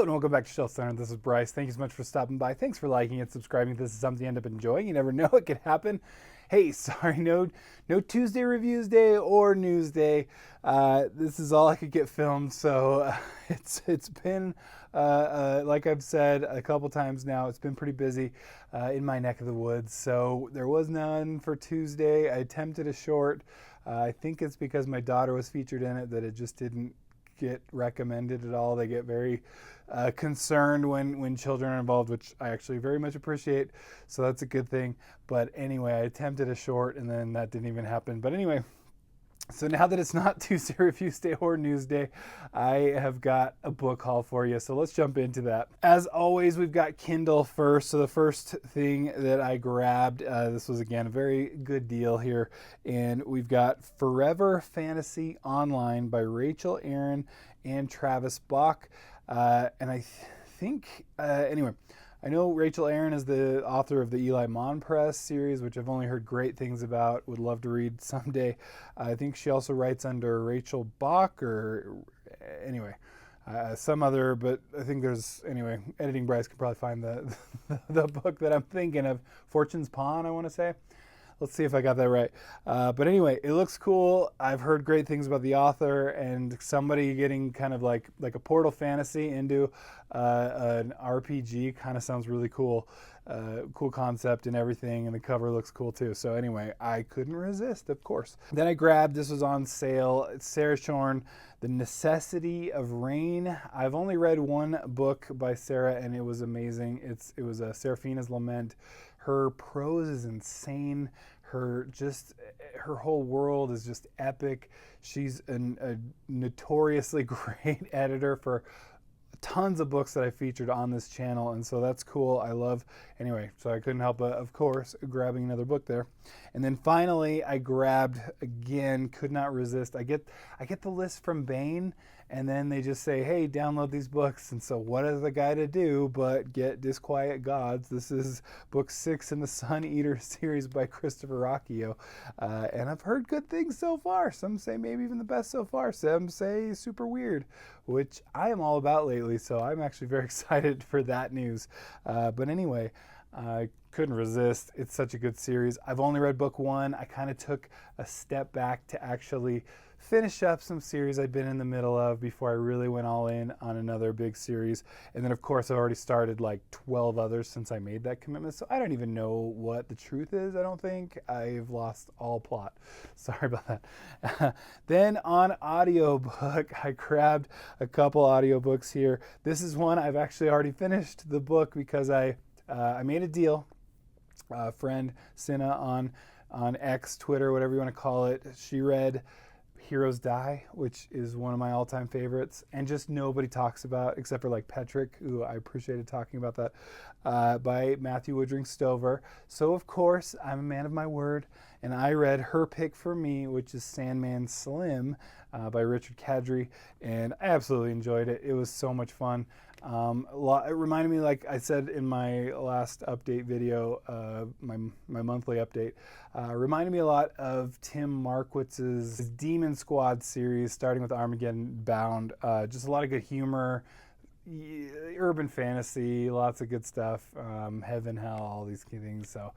and welcome back to Shelf Center. This is Bryce. Thank you so much for stopping by. Thanks for liking and subscribing. If this is something you end up enjoying, you never know, it could happen. Hey, sorry, no Tuesday Reviews Day or News Day. This is all I could get filmed, so it's been, like I've said a couple times now, it's been pretty busy in my neck of the woods, so there was none for Tuesday. I attempted a short. I think it's because my daughter was featured in it that it just didn't get recommended at all. They get very concerned when children are involved, which I actually very much appreciate, so that's a good thing. But anyway, I attempted a short and then that didn't even happen. But anyway, so now that it's not Tuesday Reviews Day or News Day, I have got a book haul for you. So let's jump into that. As always, we've got Kindle first. So the first thing that I grabbed, this was again a very good deal here. And we've got Forever Fantasy Online by Rachel Aaron and Travis Bach. And I think, anyway, I know Rachel Aaron is the author of the Eli Mon Press series, which I've only heard great things about, would love to read someday. I think she also writes under Rachel Bach or anyway, some other, but I think there's, anyway, Editing Bryce could probably find the book that I'm thinking of, Fortune's Pawn, I want to say. Let's see if I got that right. But anyway, it looks cool. I've heard great things about the author, and somebody getting kind of like a Portal fantasy into an RPG kind of sounds really cool. Cool concept and everything, and the cover looks cool too. So anyway, I couldn't resist, of course. Then I grabbed, this was on sale, it's Sarah Shorn, The Necessity of Rain. I've only read one book by Sarah, and it was amazing. It was Seraphina's Lament. Her prose is insane. Her whole world is just epic. She's a notoriously great editor for tons of books that I featured on this channel, and so that's cool. I love, anyway, so I couldn't help but, of course, grabbing another book there. And then finally I grabbed, again, could not resist. I get the list from Baen, and then they just say, hey, download these books. And so what is the guy to do but get Disquiet Gods? This is book 6 in the Sun Eater series by Christopher Rocchio. And I've heard good things so far. Some say maybe even the best so far. Some say super weird, which I am all about lately. So I'm actually very excited for that news. But anyway, I couldn't resist. It's such a good series. I've only read book 1. I kind of took a step back to actually finish up some series I'd been in the middle of before I really went all in on another big series. And then of course I've already started like 12 others since I made that commitment. So I don't even know what the truth is, I don't think. I've lost all plot. Sorry about that. Then on audiobook, I grabbed a couple audiobooks here. This is one I've actually already finished the book because I made a deal. Friend Cinna on X, Twitter, whatever you want to call it, she read Heroes Die, which is one of my all-time favorites, and just nobody talks about except for like Petrick, who I appreciated talking about that, by Matthew Woodring Stover. So of course I'm a man of my word, and I read her pick for me, which is Sandman Slim by Richard Kadrey, and I absolutely enjoyed it. It was so much fun. It reminded me, like I said in my last update video, my monthly update, reminded me a lot of Tim Markwitz's Demon Squad series, starting with Armageddon Bound. Just a lot of good humor, urban fantasy, lots of good stuff, heaven, hell, all these key things. So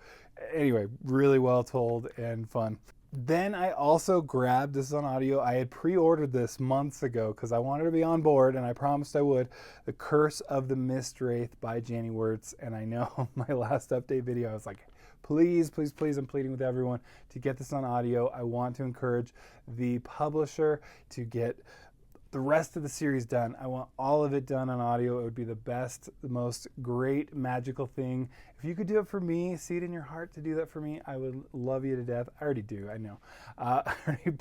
anyway, really well told and fun. Then I also grabbed, this is on audio, I had pre-ordered this months ago because I wanted to be on board, and I promised I would, The Curse of the Mist Wraith by Janie Wirtz. And I know my last update video, I was like, please, please, please, I'm pleading with everyone to get this on audio. I want to encourage the publisher to get the rest of the series done. I want all of it done on audio. It would be the best, the most great magical thing. If you could do it for me, see it in your heart to do that for me, I would love you to death. I already do, I know. I already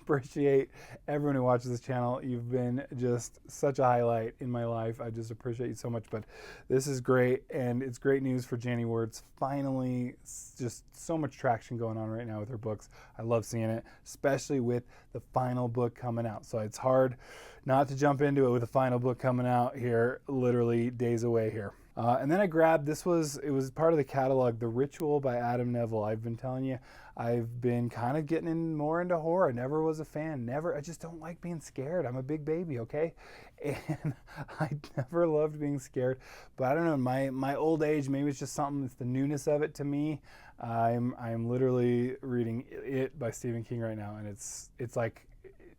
appreciate everyone who watches this channel. You've been just such a highlight in my life. I just appreciate you so much. But this is great, and it's great news for Janie Wirtz. Finally, just so much traction going on right now with her books. I love seeing it, especially with the final book coming out. So it's hard not to jump into it with the final book coming out here, literally days away here. And then I grabbed, it was part of the catalog, The Ritual by Adam Neville. I've been telling you, I've been kind of getting more into horror. I never was a fan. I just don't like being scared. I'm a big baby, okay? And I never loved being scared, but I don't know, my old age, maybe it's just something, it's the newness of it to me. I'm literally reading It by Stephen King right now, and it's like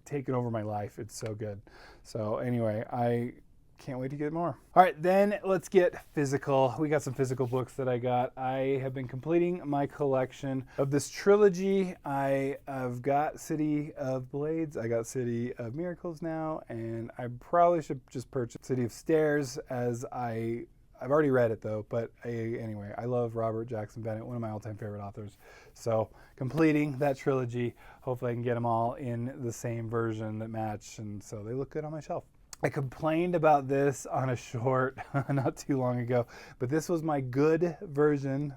taken over my life. It's so good. So anyway, I can't wait to get more. All right, then let's get physical. We got some physical books that I got. I have been completing my collection of this trilogy. I've got City of Blades. I got City of Miracles now, and I probably should just purchase City of Stairs, as I've already read it though, but anyway, I love Robert Jackson Bennett, one of my all-time favorite authors. So completing that trilogy, hopefully I can get them all in the same version that match, and so they look good on my shelf. I complained about this on a short not too long ago, but this was my good version,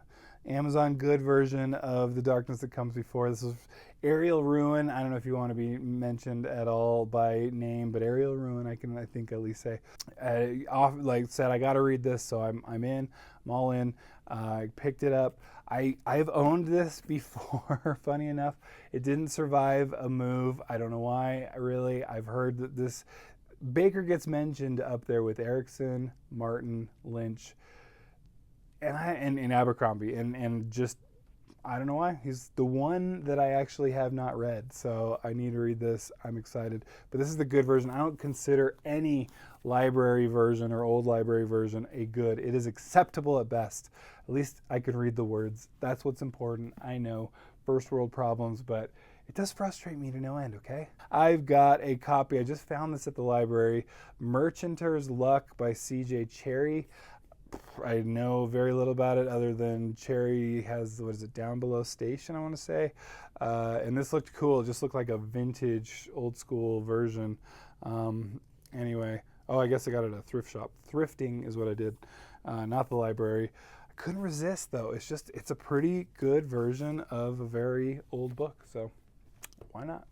Amazon good version of The Darkness That Comes Before. This was Ariel Ruin. I don't know if you want to be mentioned at all by name, but Ariel Ruin, I think at least say. Like said, I got to read this, so I'm in. I'm all in. I picked it up. I've owned this before. Funny enough, it didn't survive a move. I don't know why. Really, I've heard that this Baker gets mentioned up there with Erickson, Martin, Lynch, and Abercrombie, and just I don't know why. He's the one that I actually have not read, so I need to read this. I'm excited. But this is the good version. I don't consider any library version or old library version a good. It is acceptable at best. At least I can read the words. That's what's important. I know, first world problems, but it does frustrate me to no end, okay? I've got a copy. I just found this at the library. Merchanter's Luck by C.J. Cherry. I know very little about it other than Cherry has, what is it, Down Below Station, I want to say. And this looked cool. It just looked like a vintage, old school version. Anyway, oh, I guess I got it at a thrift shop. Thrifting is what I did, not the library. I couldn't resist, though. It's a pretty good version of a very old book, so why not?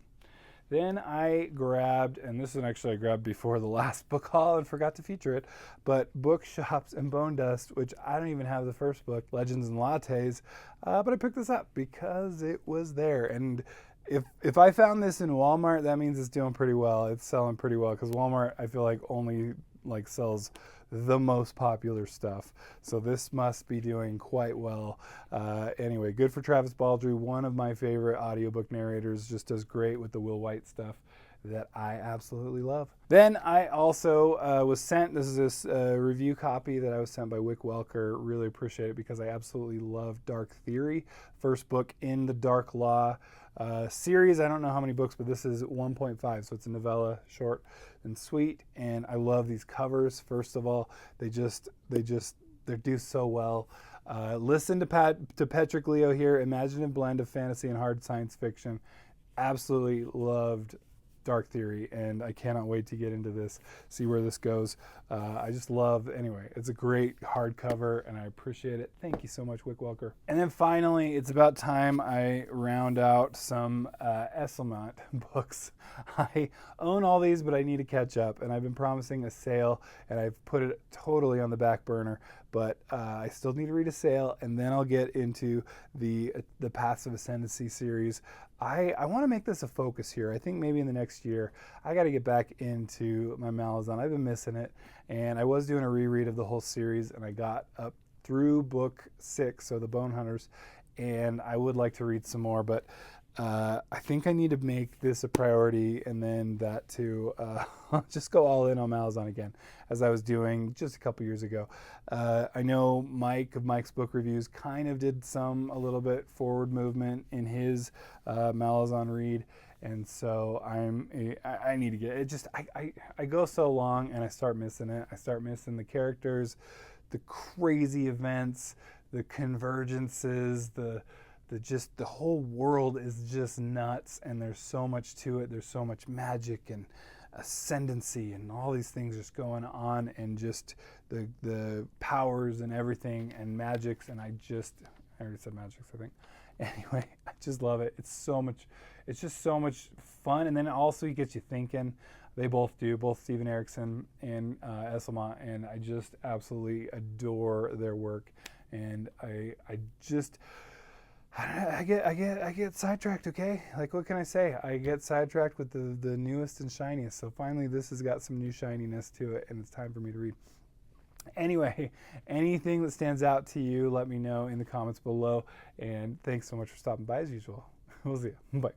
Then I grabbed, and this is actually I grabbed before the last book haul and forgot to feature it, but Bookshops and Bone Dust, which I don't even have the first book, Legends and Lattes, but I picked this up because it was there. And if I found this in Walmart, that means it's doing pretty well. It's selling pretty well, because Walmart, I feel like, only sells the most popular stuff. So this must be doing quite well. Anyway, good for Travis Baldree, one of my favorite audiobook narrators, just does great with the Will White stuff that I absolutely love. Then I also was sent, this is this review copy that I was sent by Wick Welker. Really appreciate it because I absolutely love Dark Theory, first book in the Dark Law series. I don't know how many books, but this is 1.5, so it's a novella, short and sweet, and I love these covers. First of all, they do so well. Listen to Patrick Leo here, imaginative blend of fantasy and hard science fiction. Absolutely loved Dark Theory, and I cannot wait to get into this, see where this goes. I just love, anyway, it's a great hardcover, and I appreciate it. Thank you so much, Wick Welker. And then finally, it's about time I round out some Esselmont books. I own all these, but I need to catch up, and I've been promising a sale, and I've put it totally on the back burner, but I still need to read a sale, and then I'll get into the Paths of Ascendancy series. I want to make this a focus here. I think maybe in the next year, I got to get back into my Malazan. I've been missing it, and I was doing a reread of the whole series, and I got up through book 6, so the Bone Hunters, and I would like to read some more, but I think I need to make this a priority, and then that to just go all in on Malazan again, as I was doing just a couple years ago. I know Mike of Mike's Book Reviews kind of did a little bit forward movement in his Malazan read, and so I need to get it. Just I go so long and I start missing it. I start missing the characters, the crazy events, the convergences, the whole world is just nuts, and there's so much to it. There's so much magic and ascendancy and all these things just going on, and just the powers and everything and magics, and I already said magics, I think. Anyway, I just love it. It's just so much fun, and then also he gets you thinking. They both do, both Steven Erikson and Esselmont, and I just absolutely adore their work, and I just I get sidetracked. Okay, like what can I say? I get sidetracked with the newest and shiniest. So finally, this has got some new shininess to it, and it's time for me to read. Anyway, anything that stands out to you, let me know in the comments below. And thanks so much for stopping by as usual. We'll see you. Bye.